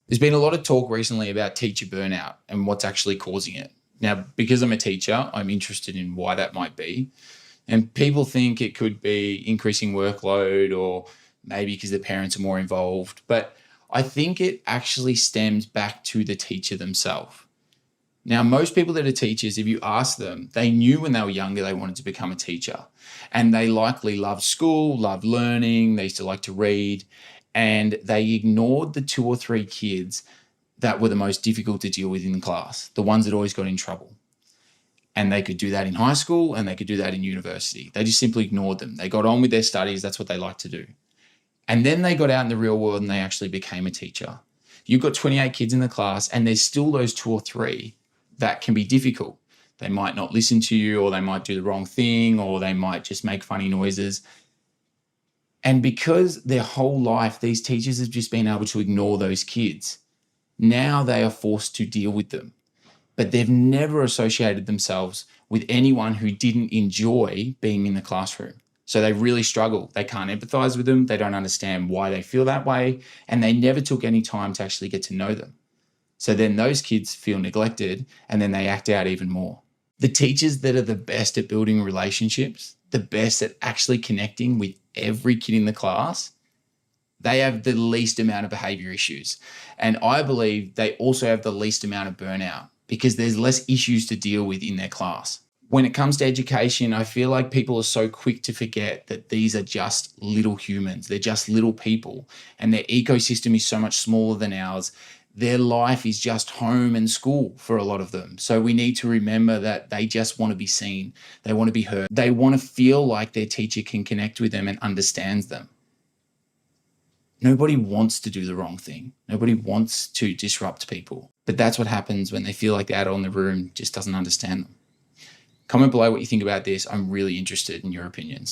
There's been a lot of talk recently about teacher burnout and what's actually causing it. Now, because I'm a teacher, I'm interested in why that might be. And people think it could be increasing workload or maybe because the parents are more involved. But I think it actually stems back to the teacher themselves. Now, most people that are teachers, if you ask them, they knew when they were younger they wanted to become a teacher. And they likely loved school, loved learning, they used to like to read, and they ignored the two or three kids that were the most difficult to deal with in the class, the ones that always got in trouble. And they could do that in high school and they could do that in university. They just simply ignored them. They got on with their studies. That's what they like to do. And then they got out in the real world and they actually became a teacher. You've got 28 kids in the class and there's still those two or three that can be difficult. They might not listen to you, or they might do the wrong thing, or they might just make funny noises. And because their whole life, these teachers have just been able to ignore those kids, now they are forced to deal with them. But they've never associated themselves with anyone who didn't enjoy being in the classroom. So they really struggle. They can't empathize with them. They don't understand why they feel that way. And they never took any time to actually get to know them. So then those kids feel neglected and then they act out even more. The teachers that are the best at building relationships, the best at actually connecting with every kid in the class, they have the least amount of behavior issues. And I believe they also have the least amount of burnout because there's less issues to deal with in their class. When it comes to education, I feel like people are so quick to forget that these are just little humans. They're just little people and their ecosystem is so much smaller than ours. Their life is just home and school for a lot of them. So we need to remember that they just want to be seen. They want to be heard. They want to feel like their teacher can connect with them and understands them. Nobody wants to do the wrong thing. Nobody wants to disrupt people. But that's what happens when they feel like the adult in the room just doesn't understand them. Comment below what you think about this. I'm really interested in your opinions.